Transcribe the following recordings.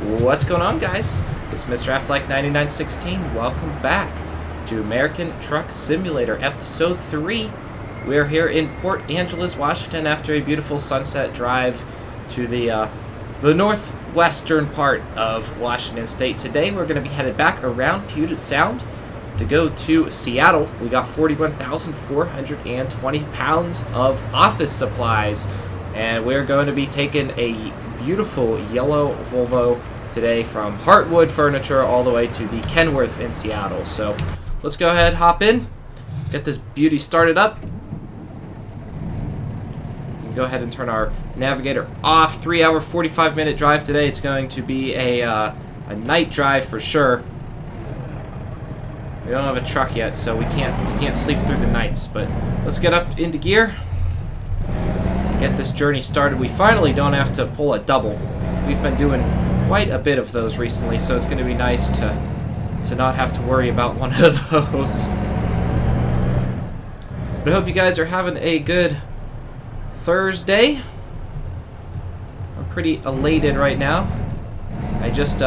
What's going on, guys? It's Mr. Affleck9916. Welcome back to American Truck Simulator Episode 3. We're here in Port Angeles, Washington, after a beautiful sunset drive to the northwestern part of Washington State. Today, we're going to be headed back around Puget Sound to go to Seattle. We got 41,420 pounds of office supplies, and we're going to be taking a beautiful yellow Volvo today from Heartwood Furniture all the way to the Kenworth in Seattle. So let's go ahead, hop in, get this beauty started up. We can go ahead and turn our navigator off. 3 hour, 45-minute drive today. It's going to be a night drive for sure. We don't have a truck yet, so we can't sleep through the nights. But let's get up into gear, get this journey started. We finally don't have to pull a double. We've been doing quite a bit of those recently, so it's going to be nice to not have to worry about one of those. But I hope you guys are having a good Thursday. I'm pretty elated right now. I just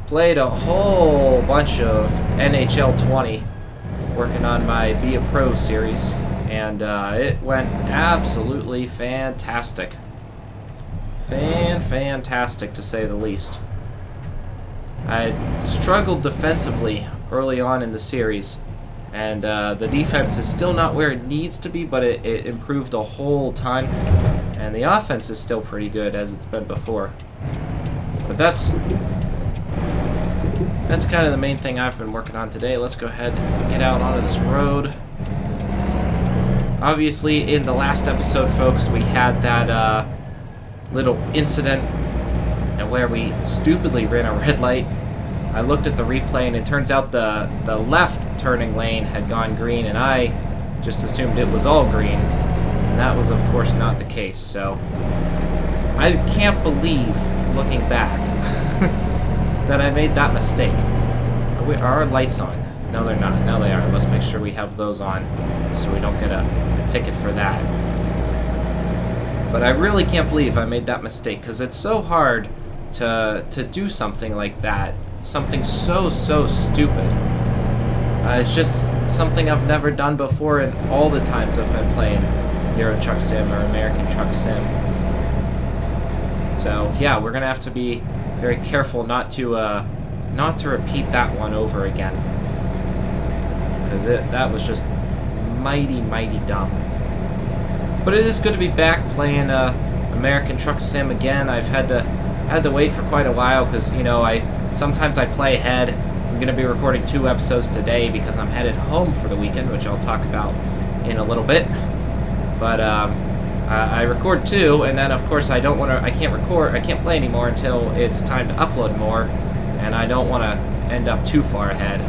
played a whole bunch of NHL 20 working on my Be a Pro series, and it went absolutely fantastic. Fantastic to say the least. I struggled defensively early on in the series, and the defense is still not where it needs to be, but it improved the whole time, and the offense is still pretty good as it's been before. But that's kind of the main thing I've been working on today. Let's go ahead and get out onto this road. Obviously, in the last episode, folks, we had that little incident where we stupidly ran a red light. I looked at the replay, and it turns out the left turning lane had gone green, and I just assumed it was all green, and that was, of course, not the case. So I can't believe, looking back, that I made that mistake. Are our lights on? No, they're not. No, they are. Let's make sure we have those on so we don't get a ticket for that. But I really can't believe I made that mistake, because it's so hard to do something like that. Something so stupid. It's just something I've never done before in all the times I've been playing Euro Truck Sim or American Truck Sim. So yeah, we're gonna have to be very careful not to repeat that one over again, because that was just mighty dumb. But it is good to be back playing American Truck Sim again. I've had to wait for quite a while, because sometimes I play ahead. I'm gonna be recording 2 episodes today because I'm headed home for the weekend, which I'll talk about in a little bit. But I record 2, and then of course I can't play anymore until it's time to upload more, and I don't want to end up too far ahead.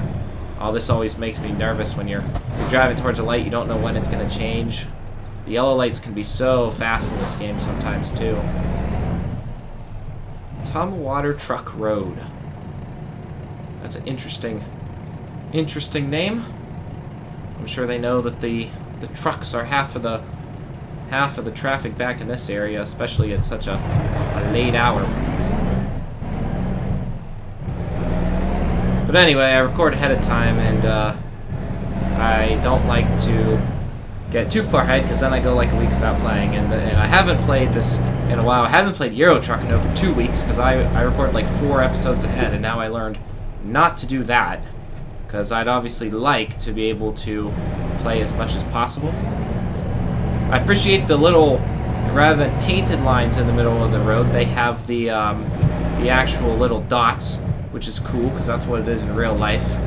All this always makes me nervous when you're driving towards a light. You don't know when it's going to change. The yellow lights can be so fast in this game sometimes too. Tumwater Truck Road. That's an interesting name. I'm sure they know that the trucks are half of the traffic back in this area, especially at such a late hour. But anyway, I record ahead of time, and I don't like to get too far ahead, because then I go like a week without playing, and I haven't played this in a while. I haven't played Euro Truck in over 2 weeks, because I record like 4 episodes ahead, and now I learned not to do that, because I'd obviously like to be able to play as much as possible. I appreciate the little, rather than painted lines in the middle of the road, they have the actual little dots, which is cool, because that's what it is in real life.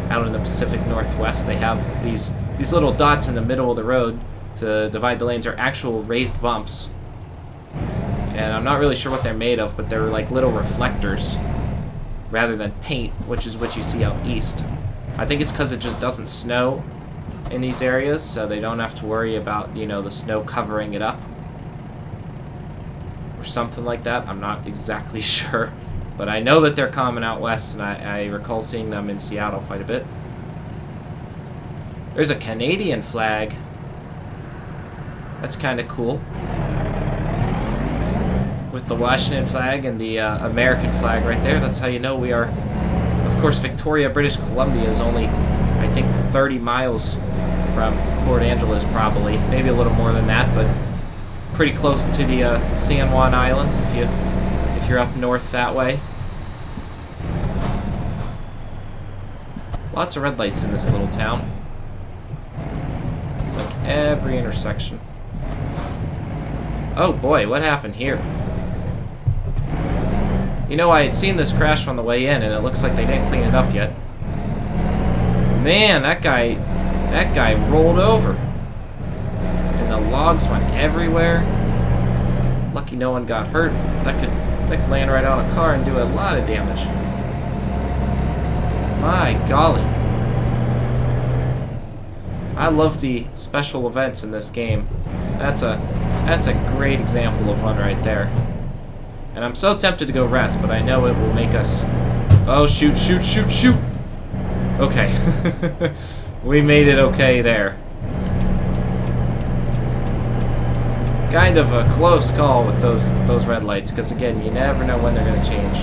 Out in the Pacific Northwest, they have these little dots in the middle of the road to divide the lanes, are actual raised bumps. And I'm not really sure what they're made of, but they're like little reflectors rather than paint, which is what you see out east. I think it's because it just doesn't snow in these areas, so they don't have to worry about, the snow covering it up. Or something like that. I'm not exactly sure. But I know that they're common out west, and I recall seeing them in Seattle quite a bit. There's a Canadian flag. That's kind of cool. with the Washington flag and the American flag right there. That's how you know we are. Of course, Victoria, British Columbia is only, I think, 30 miles from Port Angeles, probably. Maybe a little more than that, but pretty close to the San Juan Islands if you're up north that way. Lots of red lights in this little town. It's like every intersection. Oh boy, what happened here? You know, I had seen this crash on the way in, and it looks like they didn't clean it up yet. Man, that guy rolled over. And the logs went everywhere. Lucky no one got hurt. That could land right on a car and do a lot of damage. My golly. I love the special events in this game. That's a great example of one right there. And I'm so tempted to go rest, but I know it will make us... Oh, shoot, shoot, shoot, shoot! Okay. We made it okay there. Kind of a close call with those red lights, because again, you never know when they're going to change.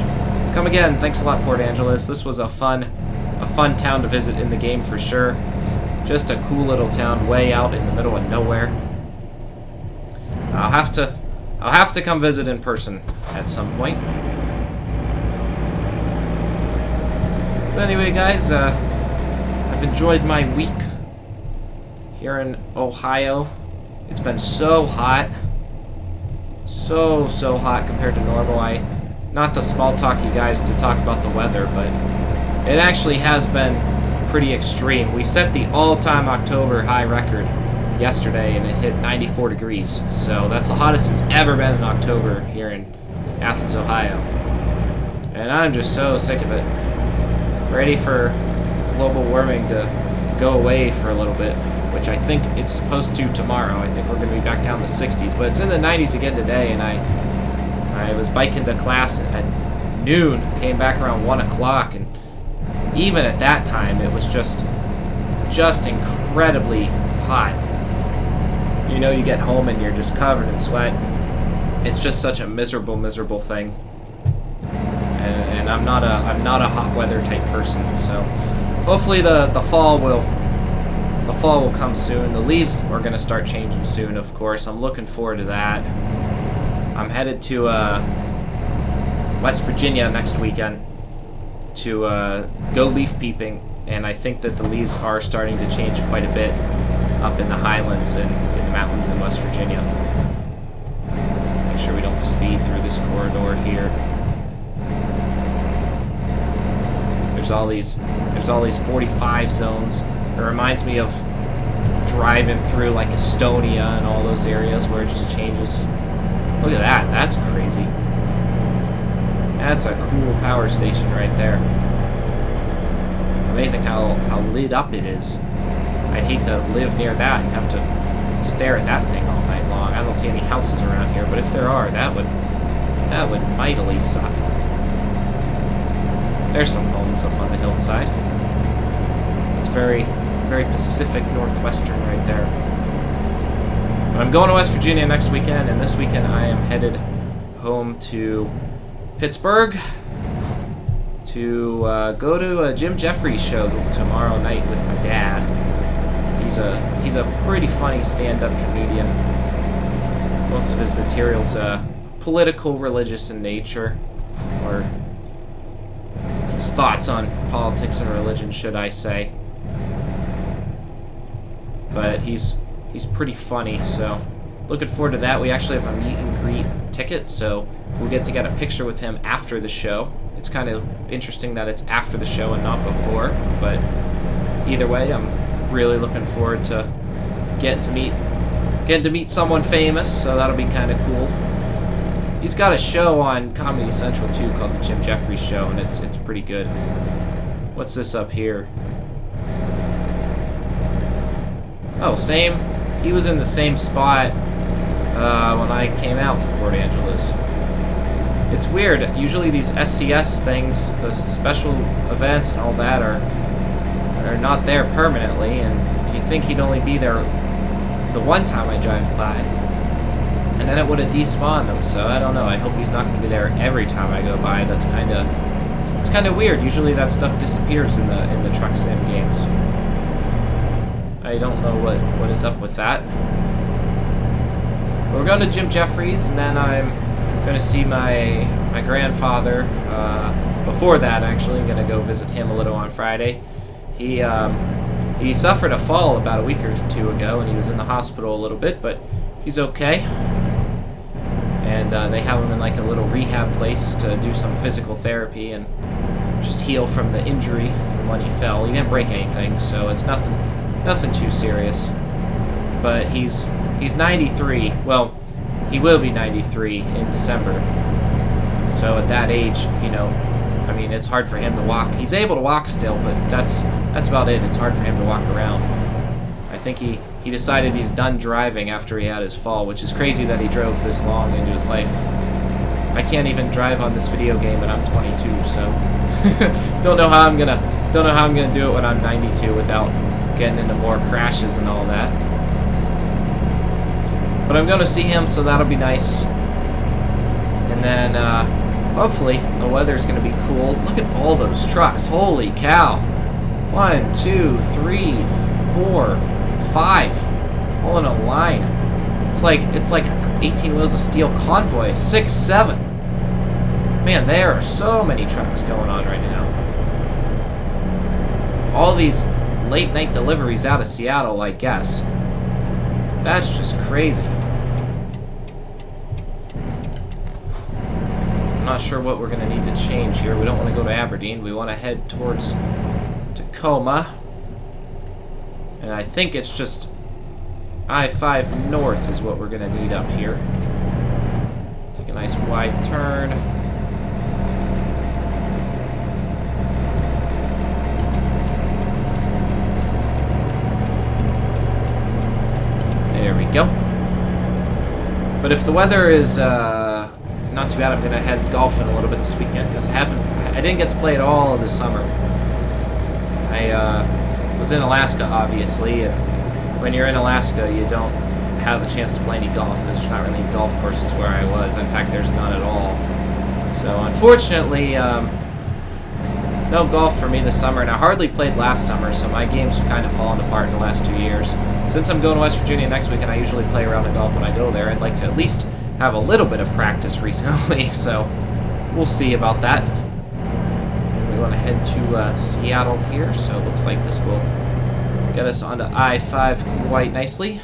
Come again. Thanks a lot, Port Angeles. This was a fun town to visit in the game for sure. Just a cool little town way out in the middle of nowhere. I'll have to come visit in person at some point. But anyway, guys, I've enjoyed my week here in Ohio. It's been so hot. So hot compared to normal. Not the small talky guys to talk about the weather, but it actually has been pretty extreme. We set the all-time October high record yesterday, and it hit 94 degrees. So that's the hottest it's ever been in October here in Athens, Ohio. And I'm just so sick of it. Ready for global warming to go away for a little bit, which I think it's supposed to tomorrow. I think we're going to be back down to 60s, but it's in the 90s again today, and I was biking to class at noon, came back around 1 o'clock, and even at that time, it was just incredibly hot. You know, you get home and you're just covered in sweat. It's just such a miserable thing. And I'm not a hot weather type person, so hopefully the fall will come soon. The leaves are going to start changing soon, of course. I'm looking forward to that. I'm headed to West Virginia next weekend to go leaf peeping, and I think that the leaves are starting to change quite a bit up in the highlands and in the mountains in West Virginia. Make sure we don't speed through this corridor here. There's all these 45 zones. It reminds me of driving through like Estonia and all those areas where it just changes. Look at that. That's crazy. That's a cool power station right there. Amazing how lit up it is. I'd hate to live near that and have to stare at that thing all night long. I don't see any houses around here, but if there are, that would mightily suck. There's some homes up on the hillside. It's very Pacific Northwestern right there. But I'm going to West Virginia next weekend, and this weekend I am headed home to Pittsburgh to go to a Jim Jeffries show tomorrow night with my dad. He's a pretty funny stand-up comedian. Most of his material's political, religious in nature, or his thoughts on politics and religion, should I say. But he's pretty funny, so looking forward to that. We actually have a meet and greet ticket, so we'll get to get a picture with him after the show. It's kind of interesting that it's after the show and not before, but either way, I'm really looking forward to getting to meet someone famous, so that'll be kind of cool. He's got a show on Comedy Central too called The Jim Jeffries Show, and it's pretty good. What's this up here? Oh, same. He was in the same spot when I came out to Port Angeles. It's weird. Usually these SCS things, the special events and all that, are not there permanently, and you'd think he'd only be there the one time I drive by. and then it would have despawned him. So I don't know. I hope he's not going to be there every time I go by. That's it's kind of weird. Usually that stuff disappears in the truck sim games. I don't know what is up with that. But we're going to Jim Jeffries, and then I'm going to see my grandfather. Before that, actually, I'm going to go visit him a little on Friday. He suffered a fall about a week or two ago, and he was in the hospital a little bit, but he's okay. And they have him in like a little rehab place to do some physical therapy and just heal from the injury from when he fell. He didn't break anything, so it's nothing too serious. But he's 93. Well, he will be 93 in December. So at that age, you know, I mean, it's hard for him to walk. He's able to walk still, but that's about it. It's hard for him to walk around. I think he decided he's done driving after he had his fall, which is crazy that he drove this long into his life. I can't even drive on this video game, and I'm 22, so don't know how I'm gonna do it when I'm 92 without getting into more crashes and all that. But I'm gonna see him, so that'll be nice. And then hopefully the weather's gonna be cool. Look at all those trucks! Holy cow! 1, 2, 3, 4, 5, all in a line. It's like 18 wheels of steel convoy. 6, 7. Man, there are so many trucks going on right now. All these late night deliveries out of Seattle, I guess. That's just crazy. I'm not sure what we're gonna need to change here. We don't want to go to Aberdeen. We want to head towards Tacoma. And I think it's just I-5 North is what we're gonna need up here. Take a nice wide turn. There we go. But if the weather is not too bad, I'm gonna head golfing a little bit this weekend because I didn't get to play at all this summer. I was in Alaska, obviously, and when you're in Alaska, you don't have a chance to play any golf because there's not really any golf courses where I was. In fact, there's none at all. So unfortunately, no golf for me this summer, and I hardly played last summer, so my game's kind of fallen apart in the last 2 years. Since I'm going to West Virginia next week, and I usually play around the golf when I go there, I'd like to at least have a little bit of practice recently, so we'll see about that. We want to head to Seattle here, so it looks like this will get us onto I-5 quite nicely.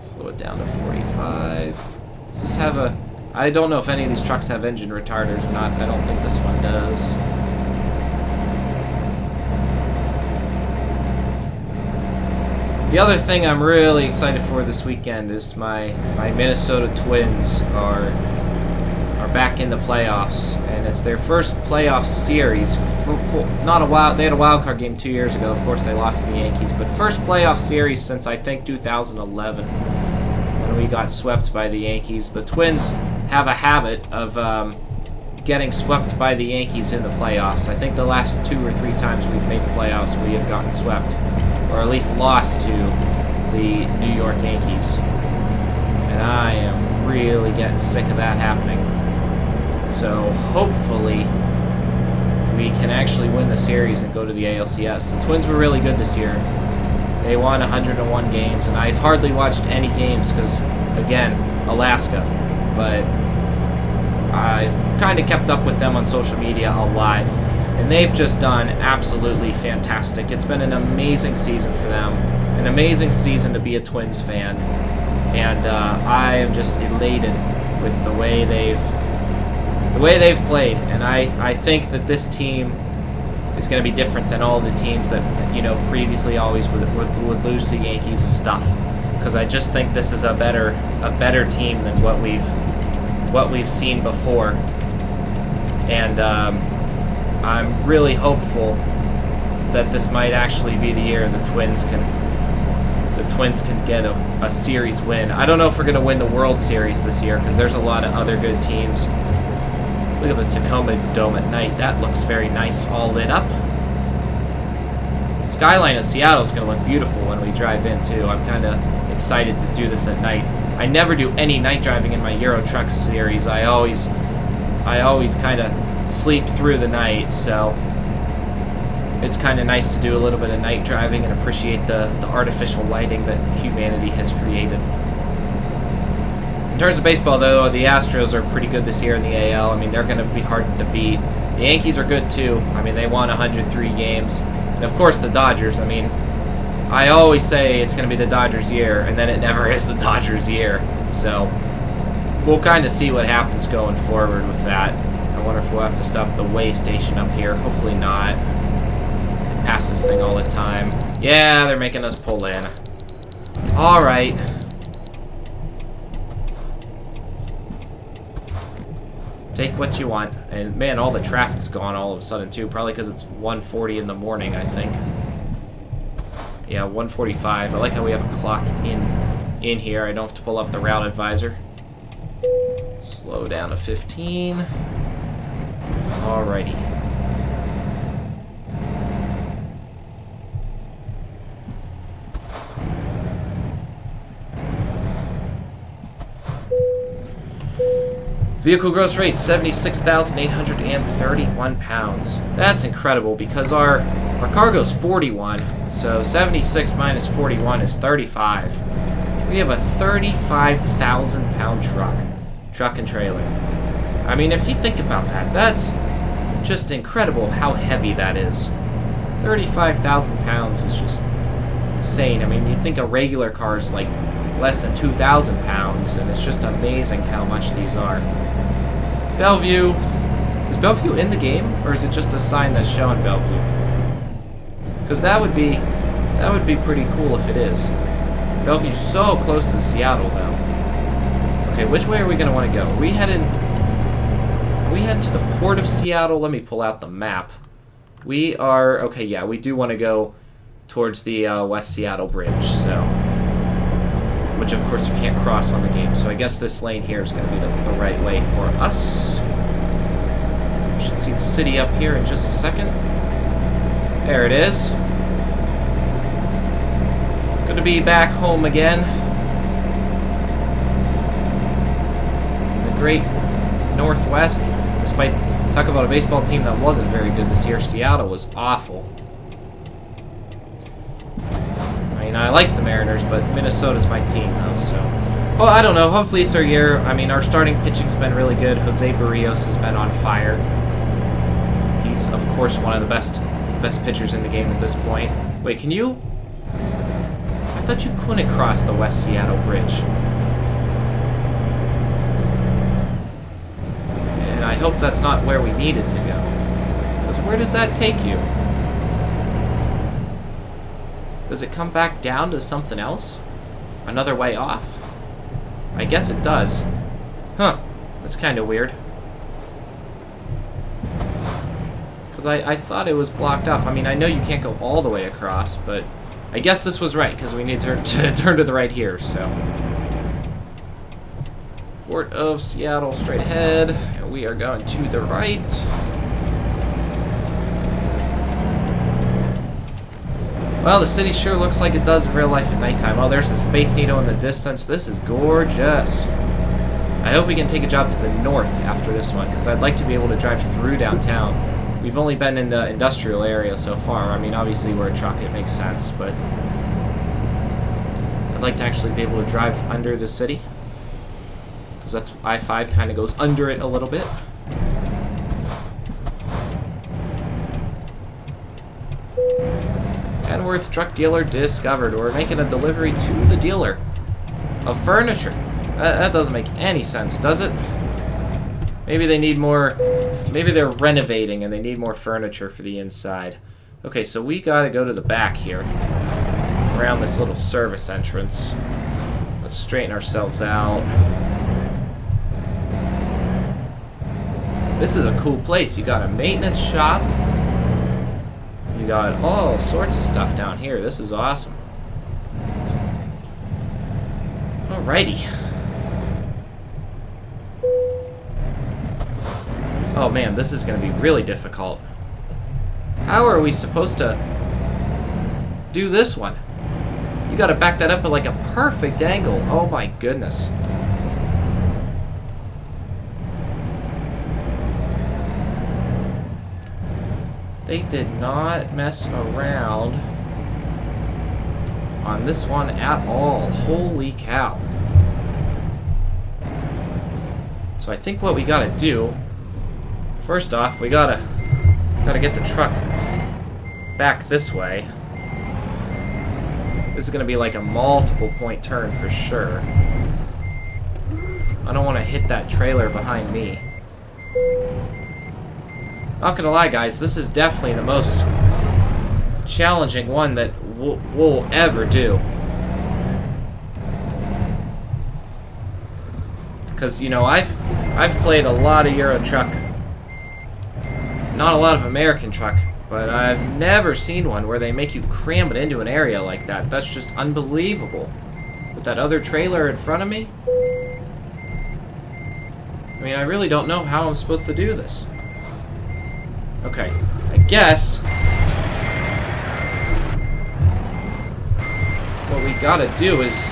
Slow it down to 45. Does this have a... I don't know if any of these trucks have engine retarders or not. I don't think this one does. The other thing I'm really excited for this weekend is my Minnesota Twins are back in the playoffs, and it's their first playoff series. They had a wild card game 2 years ago. Of course, they lost to the Yankees, but first playoff series since I think 2011 when we got swept by the Yankees. The Twins have a habit of getting swept by the Yankees in the playoffs. I think the last 2 or 3 times we've made the playoffs, we have gotten swept, or at least lost to the New York Yankees. And I am really getting sick of that happening. So hopefully we can actually win the series and go to the ALCS. The Twins were really good this year. They won 101 games, and I've hardly watched any games because, again, Alaska. But I've kind of kept up with them on social media a lot, and they've just done absolutely fantastic. It's been an amazing season for them, an amazing season to be a Twins fan, and I am just elated with the way they've played. And I think that this team is going to be different than all the teams that, you know, previously always would lose to the Yankees and stuff, because I just think this is a better team than what we've seen before. And I'm really hopeful that this might actually be the year the Twins can get a series win. I don't know if we're going to win the World Series this year because there's a lot of other good teams. Look at the Tacoma Dome at night. That looks very nice, all lit up. Skyline of Seattle is going to look beautiful when we drive in too. I'm kind of excited to do this at night. I never do any night driving in my Euro Truck series. I always kind of sleep through the night, so it's kind of nice to do a little bit of night driving and appreciate the artificial lighting that humanity has created. In terms of baseball, though, the Astros are pretty good this year in the AL. I mean, they're going to be hard to beat. The Yankees are good, too. I mean, they won 103 games. And, of course, the Dodgers. I mean, I always say it's going to be the Dodgers' year, and then it never is the Dodgers' year. So we'll kind of see what happens going forward with that. I wonder if we'll have to stop at the weigh station up here. Hopefully not. Pass this thing all the time. Yeah, they're making us pull in. All right. Take what you want. And man, all the traffic's gone all of a sudden too. Probably because it's 1:40 in the morning, I think. Yeah, 1:45. I like how we have a clock in here. I don't have to pull up the route advisor. Slow down to 15. Alrighty. Vehicle gross rate, 76,831 pounds. That's incredible because our cargo's 41, so 76 minus 41 is 35. We have a 35,000 pound truck and trailer. I mean, if you think about that, that's just incredible how heavy that is. 35,000 pounds is just insane. I mean, you think a regular car is like less than 2,000 pounds, and it's just amazing how much these are. Bellevue. Is Bellevue in the game, or is it just a sign that's showing Bellevue? Because that would be pretty cool if it is. Bellevue's so close to Seattle, though. Okay, which way are we going to want to go? Are we heading to the port of Seattle? Let me pull out the map. We are... Okay, yeah, we do want to go towards the West Seattle Bridge, so... Which, of course, you can't cross on the game. So I guess this lane here is going to be the right way for us. We should see the city up here in just a second. There it is. Good to be back home again. The great Northwest. Despite talk about a baseball team that wasn't very good this year, Seattle was awful. I mean, I like the Mariners, but Minnesota's my team, though, so... Well, I don't know. Hopefully it's our year. I mean, our starting pitching's been really good. Jose Barrios has been on fire. He's, of course, one of the best pitchers in the game at this point. Wait, can you... I thought you couldn't cross the West Seattle Bridge. And I hope that's not where we needed to go. Because where does that take you? Does it come back down to something else? Another way off? I guess it does. Huh. That's kind of weird. Because I thought it was blocked off. I mean, I know you can't go all the way across, but I guess this was right, because we need to turn to the right here, so. Port of Seattle straight ahead, and we are going to the right. Well, the city sure looks like it does in real life at nighttime. Oh, there's the Space Needle in the distance. This is gorgeous. I hope we can take a job to the north after this one, because I'd like to be able to drive through downtown. We've only been in the industrial area so far. I mean, obviously we're a truck, it makes sense, but I'd like to actually be able to drive under the city, because that's I-5 kind of goes under it a little bit. Kenworth truck dealer discovered. We're making a delivery to the dealer of furniture. That doesn't make any sense, does it? Maybe they need more... Maybe they're renovating and they need more furniture for the inside. Okay, so we gotta go to the back here. Around this little service entrance. Let's straighten ourselves out. This is a cool place. You got a maintenance shop. You got all sorts of stuff down here. This is awesome. Alrighty. Oh man, this is going to be really difficult. How are we supposed to do this one? You gotta back that up at like a perfect angle. Oh my goodness. They did not mess around on this one at all. Holy cow. So I think what we gotta do, first off, we gotta get the truck back this way. This is gonna be like a multiple point turn for sure. I don't want to hit that trailer behind me. Not gonna lie, guys, this is definitely the most challenging one that we'll ever do. Because, you know, I've played a lot of Euro Truck. Not a lot of American Truck, but I've never seen one where they make you cram it into an area like that. That's just unbelievable. With that other trailer in front of me? I mean, I really don't know how I'm supposed to do this. Okay, I guess what we gotta do is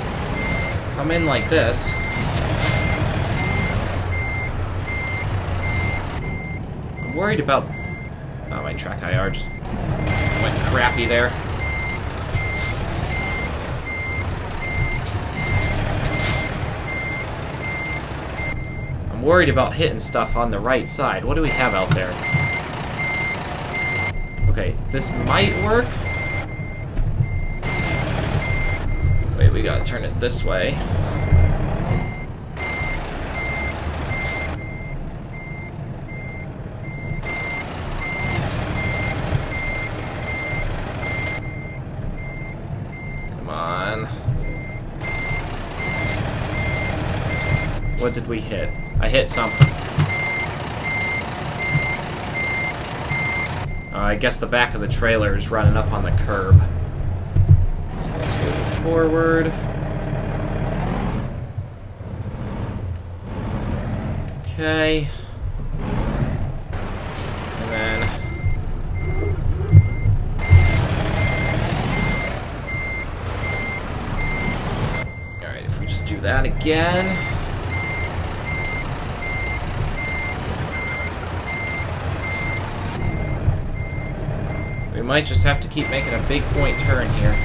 come in like this. I'm worried about... Oh, my track IR just went crappy there. I'm worried about hitting stuff on the right side. What do we have out there? Okay, this might work. Wait, we gotta turn it this way. Come on. What did we hit? I hit something. I guess the back of the trailer is running up on the curb. So let's go forward. Okay. And then... Alright, if we just do that again... We might just have to keep making a big point turn here.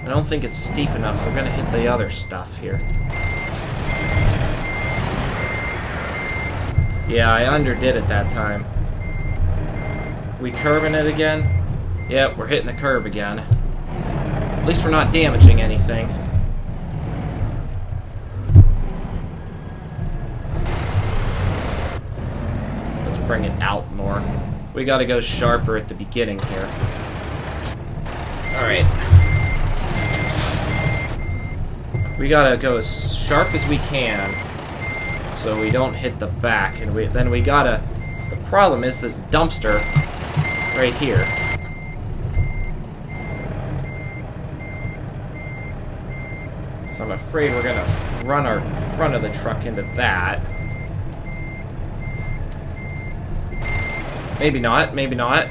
I don't think it's steep enough. We're gonna hit the other stuff here. Yeah, I underdid it that time. We curbing it again? Yep, we're hitting the curb again. At least we're not damaging anything. Let's bring it out more. We gotta go sharper at the beginning here. Alright. We gotta go as sharp as we can so we don't hit the back. And then we gotta... The problem is this dumpster right here. So I'm afraid we're gonna run our front of the truck into that. Maybe not, maybe not.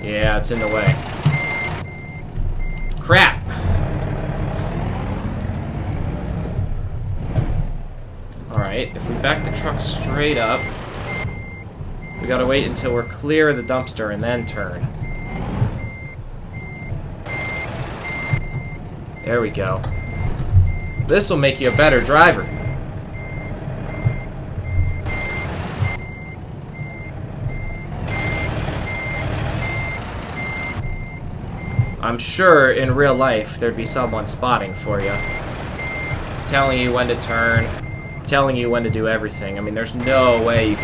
Yeah, it's in the way. Crap! Alright, if we back the truck straight up, we gotta wait until we're clear of the dumpster and then turn. There we go. This will make you a better driver. I'm sure in real life there'd be someone spotting for you. Telling you when to turn, telling you when to do everything. I mean, there's no way you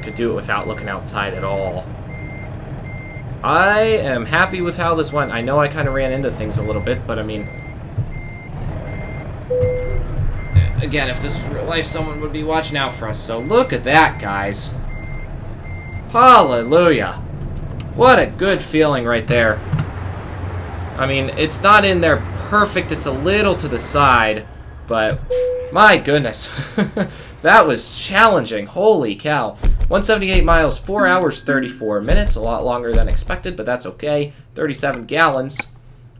could do it without looking outside at all. I am happy with how this went. I know I kind of ran into things a little bit, but I mean... Again, if this was real life, someone would be watching out for us. So look at that, guys. Hallelujah. What a good feeling right there. I mean, it's not in there perfect. It's a little to the side, but my goodness. That was challenging. Holy cow. 178 miles, 4 hours, 34 minutes. A lot longer than expected, but that's okay. 37 gallons,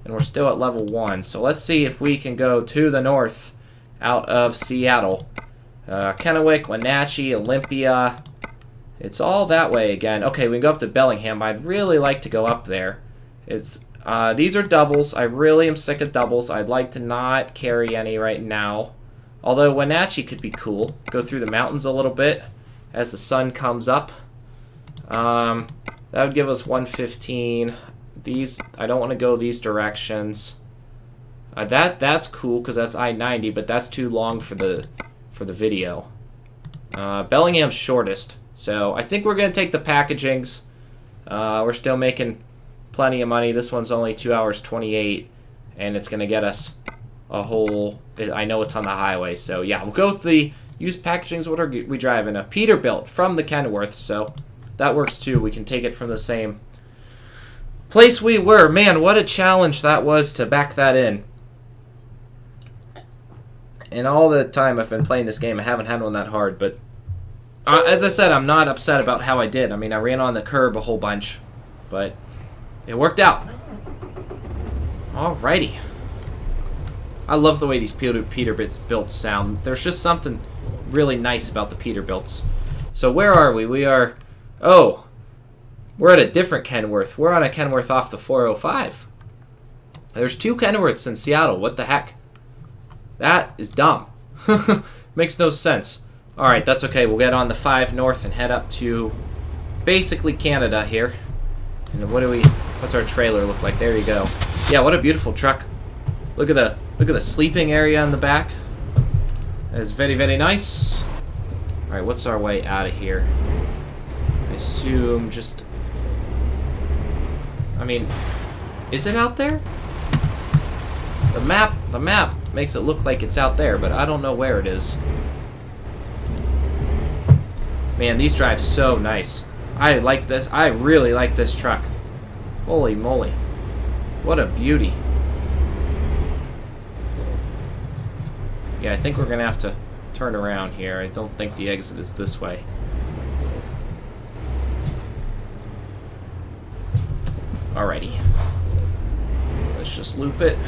and we're still at level 1. So let's see if we can go to the north out of Seattle. Kennewick, Wenatchee, Olympia. It's all that way again. Okay, we can go up to Bellingham. I'd really like to go up there. These are doubles. I really am sick of doubles. I'd like to not carry any right now. Although Wenatchee could be cool. Go through the mountains a little bit as the sun comes up. That would give us 115. These, I don't want to go these directions. That's cool because that's I-90, but that's too long for the video. Bellingham's shortest, so I think we're gonna take the packagings. We're still making plenty of money. This one's only 2 hours 28, and it's gonna get us a whole. I know it's on the highway, so yeah, we'll go with the used packagings. What are we driving? A Peterbilt from the Kenworth, so that works too. We can take it from the same place we were. Man, what a challenge that was to back that in. And all the time I've been playing this game, I haven't had one that hard, but as I said, I'm not upset about how I did. I mean, I ran on the curb a whole bunch, but it worked out. Alrighty. I love the way these Peterbilts sound. There's just something really nice about the Peterbilts. So where are we? We are... Oh, we're at a different Kenworth. We're on a Kenworth off the 405. There's 2 Kenworths in Seattle. What the heck? That is dumb. Makes no sense. Alright, that's okay. We'll get on the 5 North and head up to basically Canada here. And then what's our trailer look like? There you go. Yeah, what a beautiful truck. Look at the sleeping area in the back. That is very, very nice. Alright, what's our way out of here? I assume just... I mean, is it out there? The map makes it look like it's out there, but I don't know where it is. Man, these drive so nice. I like this. I really like this truck. Holy moly. What a beauty. Yeah, I think we're going to have to turn around here. I don't think the exit is this way. Alrighty. Let's just loop it.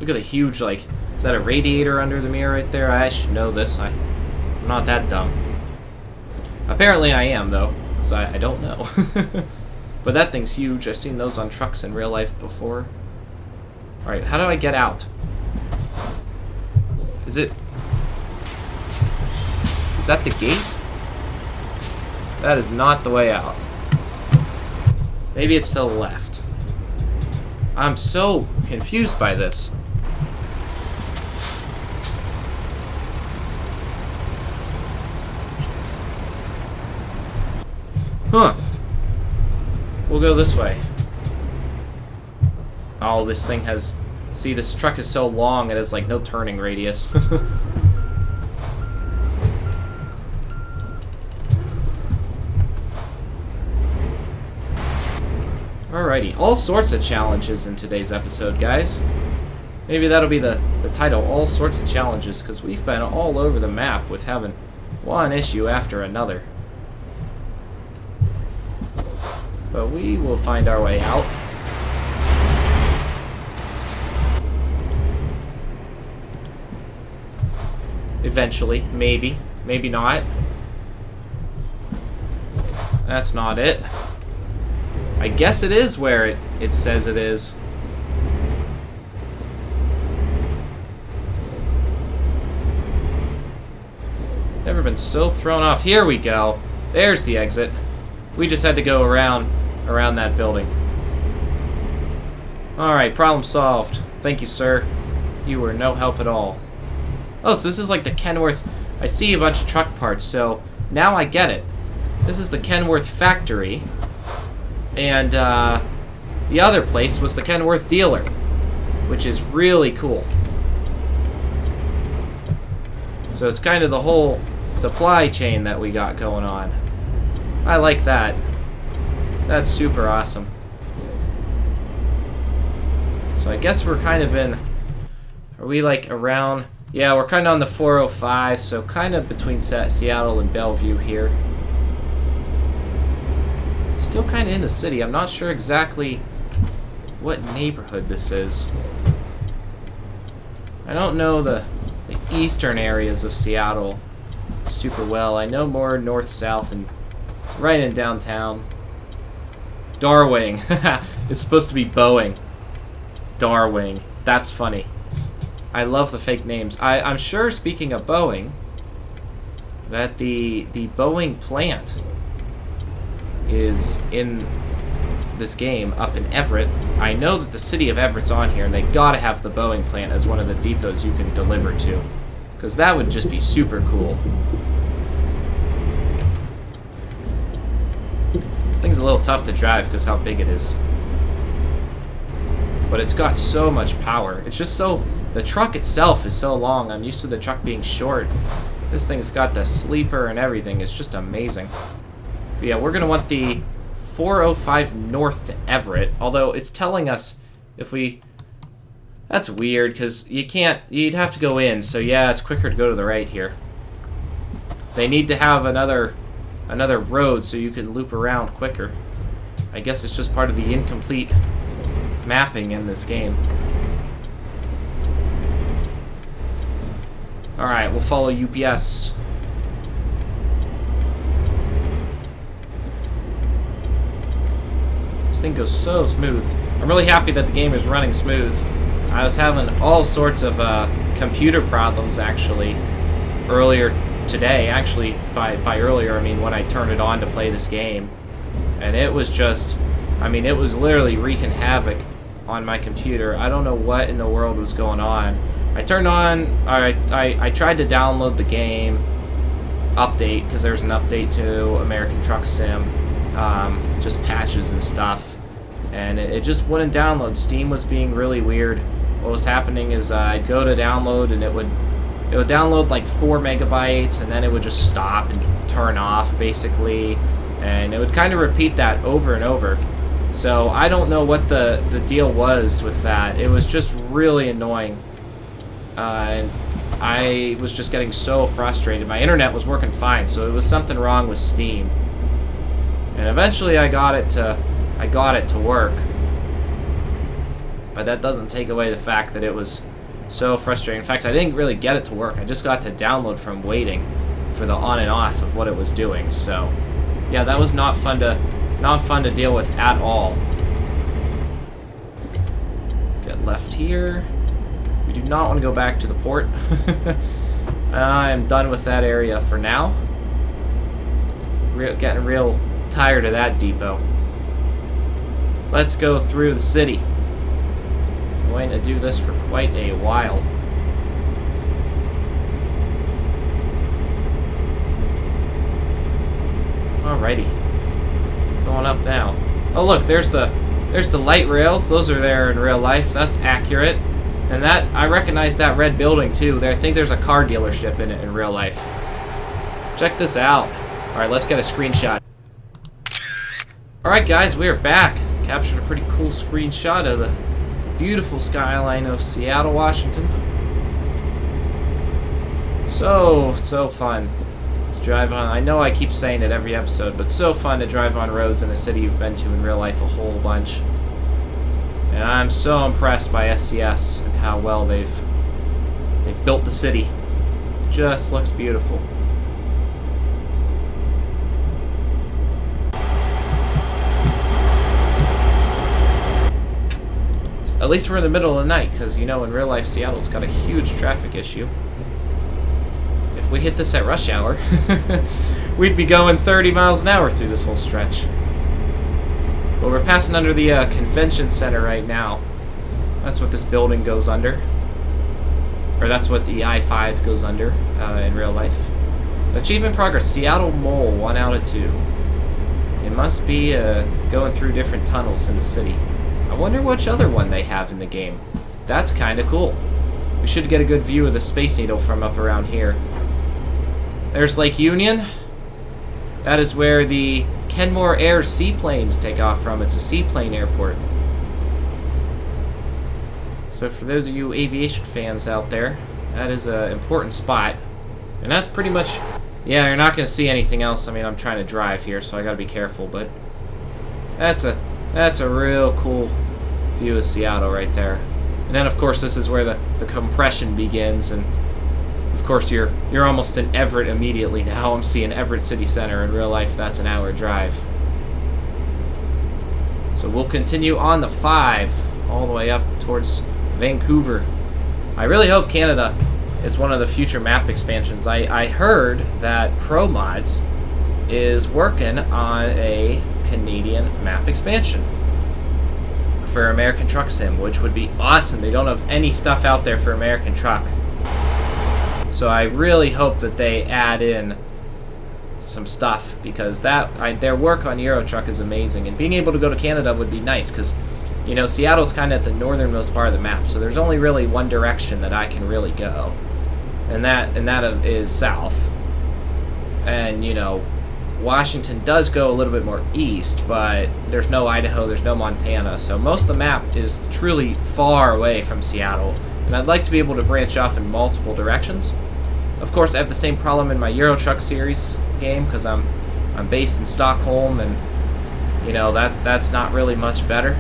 Look at the huge, like, is that a radiator under the mirror right there? I should know this. I'm not that dumb. Apparently I am, though, because I don't know. But that thing's huge. I've seen those on trucks in real life before. Alright, how do I get out? Is that the gate? That is not the way out. Maybe it's to the left. I'm so confused by this. Huh. We'll go this way. Oh, this thing has... See, this truck is so long, it has, like, no turning radius. Alrighty. All sorts of challenges in today's episode, guys. Maybe that'll be the title, All Sorts of Challenges, because we've been all over the map with having one issue after another. But we will find our way out. Eventually. Maybe. Maybe not. That's not it. I guess it is where it says it is. Never been so thrown off. Here we go. There's the exit. We just had to go around that building. Alright, problem solved. Thank you, sir. You were no help at all. Oh, so this is like the Kenworth... I see a bunch of truck parts, so now I get it. This is the Kenworth factory. And the other place was the Kenworth dealer, which is really cool. So it's kind of the whole supply chain that we got going on. I like that. That's super awesome. So I guess we're kind of in... Are we like around... Yeah, we're kind of on the 405, so kind of between Seattle and Bellevue here. Still kind of in the city. I'm not sure exactly what neighborhood this is. I don't know the eastern areas of Seattle super well. I know more north-south and right in downtown. Darwing. It's supposed to be Boeing. Darwing. That's funny. I love the fake names. I'm sure, speaking of Boeing, that the Boeing plant is in this game up in Everett. I know that the city of Everett's on here, and they gotta have the Boeing plant as one of the depots you can deliver to, because that would just be super cool. This thing's a little tough to drive because how big it is, but it's got so much power. It's just so... The truck itself is so long. I'm used to the truck being short. This thing's got the sleeper and everything. It's just amazing. But yeah, we're going to want the 405 north to Everett. Although it's telling us if we... That's weird because you can't... You'd have to go in. So yeah, it's quicker to go to the right here. They need to have another road so you can loop around quicker. I guess it's just part of the incomplete mapping in this game. Alright, we'll follow UPS. This thing goes so smooth. I'm really happy that the game is running smooth. I was having all sorts of computer problems, actually, earlier today. Actually, by earlier, I mean when I turned it on to play this game. And it was just... I mean, it was literally wreaking havoc on my computer. I don't know what in the world was going on. I turned on, I tried to download the game update, because there's an update to American Truck Sim, just patches and stuff, and it just wouldn't download. Steam was being really weird. What was happening is I'd go to download, and it would download like 4 megabytes, and then it would just stop and turn off, basically, and it would kind of repeat that over and over. So I don't know what the deal was with that. It was just really annoying. I was just getting so frustrated. My internet was working fine, so it was something wrong with Steam. And eventually I got it to work. But that doesn't take away the fact that it was so frustrating. In fact, I didn't really get it to work. I just got to download from waiting for the on and off of what it was doing. So, yeah, that was not fun to deal with at all. Get left here. We do not want to go back to the port. I am done with that area for now. Getting real tired of that depot. Let's go through the city. I'm going to do this for quite a while. Alrighty. Going up now. Oh look, there's the light rails. Those are there in real life. That's accurate. And that, I recognize that red building too. I think there's a car dealership in it in real life. Check this out. Alright, let's get a screenshot. Alright guys, we are back. Captured a pretty cool screenshot of the beautiful skyline of Seattle, Washington. So fun to drive on. I know I keep saying it every episode, but so fun to drive on roads in a city you've been to in real life a whole bunch. And I'm so impressed by SCS and how well they've built the city. Just looks beautiful. At least we're in the middle of the night, because, you know, in real life, Seattle's got a huge traffic issue. If we hit this at rush hour, we'd be going 30 miles an hour through this whole stretch. Well, we're passing under the convention center right now. That's what this building goes under. Or that's what the I-5 goes under in real life. Achievement progress, Seattle Mole, 1 out of 2. It must be going through different tunnels in the city. I wonder which other one they have in the game. That's kind of cool. We should get a good view of the Space Needle from up around here. There's Lake Union. That is where the Kenmore Air seaplanes take off from. It's a seaplane airport. So for those of you aviation fans out there, that is an important spot. And that's pretty much... Yeah, you're not going to see anything else. I mean, I'm trying to drive here, so I got to be careful, but... That's a real cool view of Seattle right there. And then, of course, this is where the compression begins, and... Of course, you're almost in Everett immediately now. I'm seeing Everett City Center. In real life, that's an hour drive. So we'll continue on the 5, all the way up towards Vancouver. I really hope Canada is one of the future map expansions. I heard that ProMods is working on a Canadian map expansion for American Truck Sim, which would be awesome. They don't have any stuff out there for American Truck. So I really hope that they add in some stuff, because their work on Euro Truck is amazing, and being able to go to Canada would be nice, because, you know, Seattle's kind of at the northernmost part of the map, so there's only really one direction that I can really go, and that is south. And, you know, Washington does go a little bit more east, but there's no Idaho, there's no Montana, so most of the map is truly far away from Seattle, and I'd like to be able to branch off in multiple directions. Of course, I have the same problem in my Euro Truck Series game, because I'm based in Stockholm, and, you know, that's not really much better,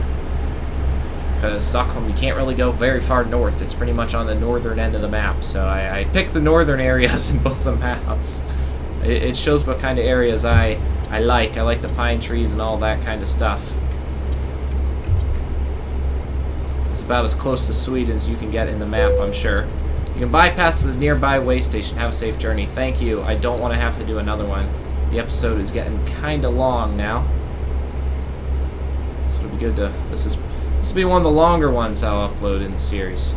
because Stockholm, you can't really go very far north. It's pretty much on the northern end of the map, so I picked the northern areas in both the maps. It shows what kind of areas I like. I like the pine trees and all that kind of stuff. It's about as close to Sweden as you can get in the map, I'm sure. You can bypass the nearby way station. Have a safe journey. Thank you. I don't want to have to do another one. The episode is getting kind of long now. So it'll be good to... This will be one of the longer ones I'll upload in the series.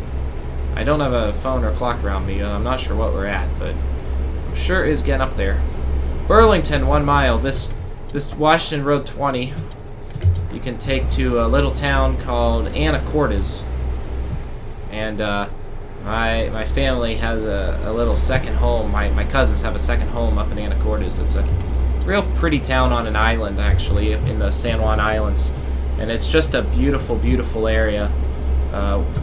I don't have a phone or clock around me. I'm not sure what we're at, but I'm sure it is getting up there. Burlington, 1 mile. This Washington Road 20 you can take to a little town called Anacortes. And, my family has a little second home. My cousins have a second home up in Anacortes. It's a real pretty town on an island, actually, in the San Juan Islands. And it's just a beautiful, beautiful area.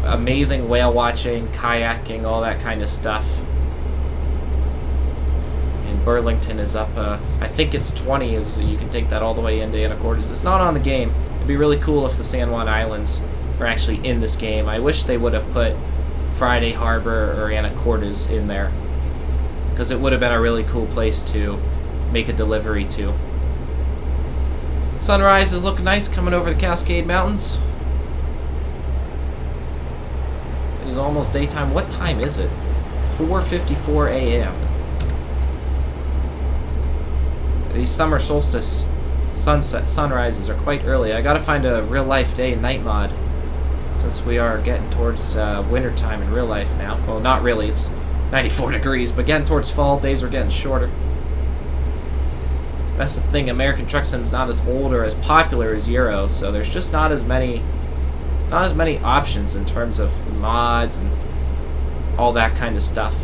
Amazing whale watching, kayaking, all that kind of stuff. And Burlington is up, I think it's 20, you can take that all the way into Anacortes. It's not on the game. It'd be really cool if the San Juan Islands were actually in this game. I wish they would have put Friday Harbor or Anacortes in there, because it would have been a really cool place to make a delivery to. Sunrise is looking nice coming over the Cascade Mountains. It is almost daytime. What time is it? 4:54 a.m. These summer solstice sunrises are quite early. I gotta find a real life day and night mod, since we are getting towards wintertime in real life now. Well, not really, it's 94 degrees, but getting towards fall, days are getting shorter. That's the thing, American Truck Sim's not as old or as popular as Euro, so there's just not as many options in terms of mods and all that kind of stuff.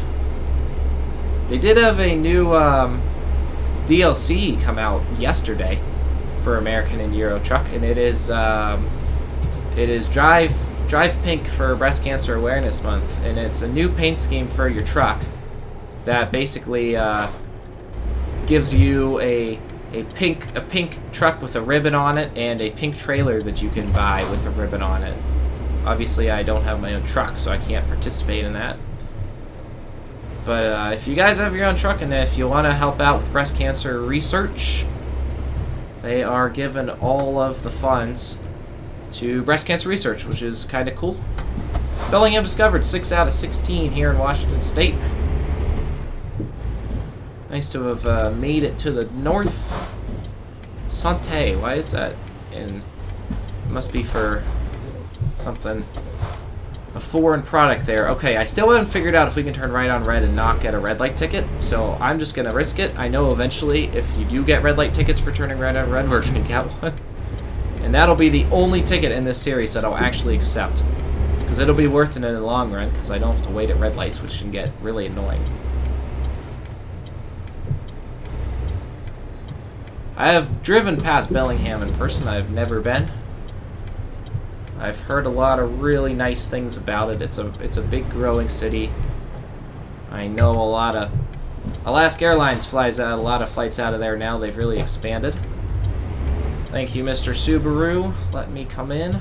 They did have a new DLC come out yesterday for American and Euro Truck, and it is Drive Pink for Breast Cancer Awareness Month, and it's a new paint scheme for your truck that basically gives you a pink truck with a ribbon on it, and a pink trailer that you can buy with a ribbon on it. Obviously, I don't have my own truck, so I can't participate in that. But if you guys have your own truck, and if you want to help out with breast cancer research, they are giving all of the funds to breast cancer research, which is kind of cool. Bellingham discovered 6 out of 16 here in Washington State. Nice to have made it to the north. Sante, why is that in? It must be for something. A foreign product there. Okay, I still haven't figured out if we can turn right on red and not get a red light ticket, so I'm just gonna risk it. I know eventually if you do get red light tickets for turning right on red, we're gonna get one. And that'll be the only ticket in this series that I'll actually accept, because it'll be worth it in the long run, because I don't have to wait at red lights, which can get really annoying. I have driven past Bellingham in person. I've never been. I've heard a lot of really nice things about it. It's a big growing city. I know a lot of Alaska Airlines flies out a lot of flights out of there now. They've really expanded. Thank you, Mr. Subaru. Let me come in.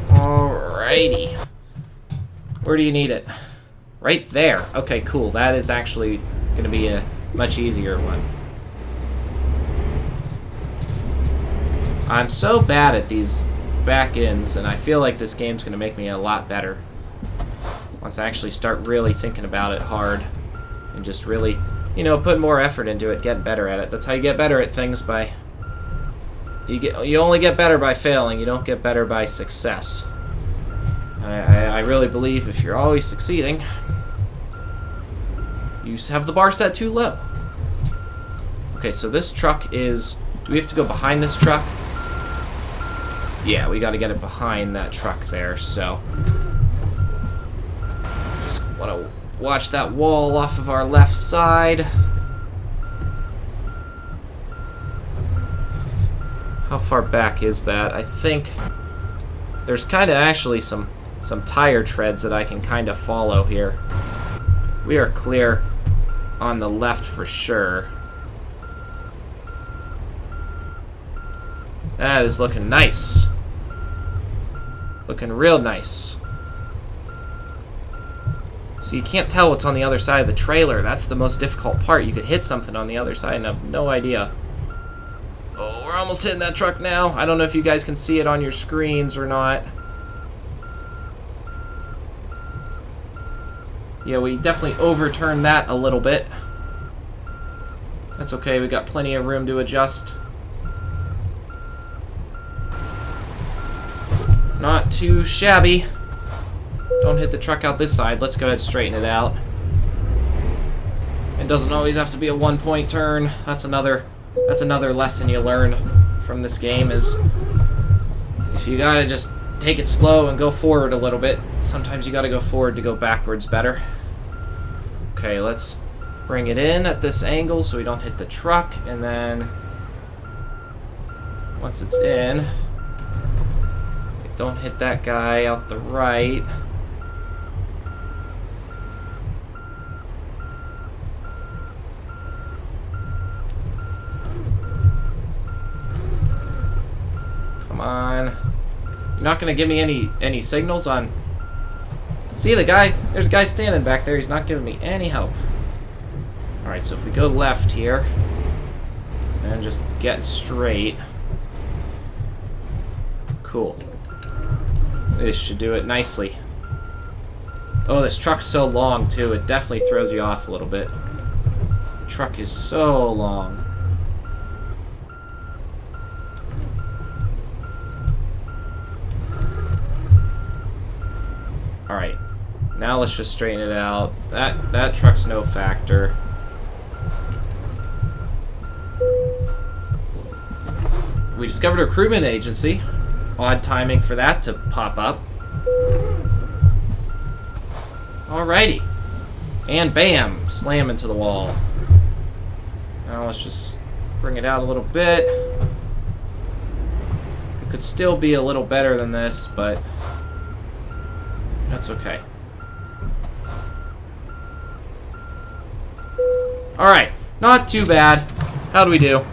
Alrighty. Where do you need it? Right there. Okay, cool. That is actually going to be a much easier one. I'm so bad at these back ends, and I feel like this game's going to make me a lot better once I actually start really thinking about it hard and just really, you know, put more effort into it, get better at it. That's how you get better at things, by you only get better by failing. You don't get better by success. I really believe if you're always succeeding, you have the bar set too low. Okay, so this truck is... Do we have to go behind this truck? Yeah, we got to get it behind that truck there, so... Just want to watch that wall off of our left side. How far back is that? I think there's kind of actually some tire treads that I can kind of follow here. We are clear on the left for sure. That is looking nice. Looking real nice. So you can't tell what's on the other side of the trailer. That's the most difficult part. You could hit something on the other side and have no idea. Oh, we're almost hitting that truck now. I don't know if you guys can see it on your screens or not. Yeah, we definitely overturned that a little bit. That's okay, we got plenty of room to adjust. Not too shabby. Don't hit the truck out this side. Let's go ahead and straighten it out. It doesn't always have to be a one-point turn. That's another lesson you learn from this game, is if you gotta just take it slow and go forward a little bit. Sometimes you gotta go forward to go backwards better. Okay, let's bring it in at this angle so we don't hit the truck, and then once it's in, don't hit that guy out the right. Come on. You're not gonna give me any signals on... See the guy? There's a guy standing back there. He's not giving me any help. Alright, so if we go left here and just get straight. Cool. This should do it nicely. Oh, this truck's so long too. It definitely throws you off a little bit. The truck is so long. Alright, now let's just straighten it out. That truck's no factor. We discovered a recruitment agency. Odd timing for that to pop up. Alrighty. And bam! Slam into the wall. Now let's just bring it out a little bit. It could still be a little better than this, but that's okay. Alright, not too bad. How do we do?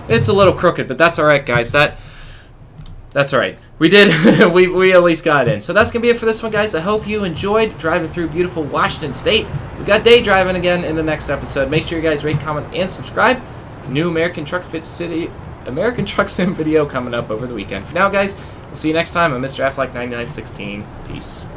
It's a little crooked, but that's alright, guys. That's alright. We did, we at least got in. So that's going to be it for this one, guys. I hope you enjoyed driving through beautiful Washington State. We got day driving again in the next episode. Make sure you guys rate, comment, and subscribe. New American Truck Sim video coming up over the weekend. For now, guys, we'll see you next time. I'm Mr. Affleck 9916. Peace.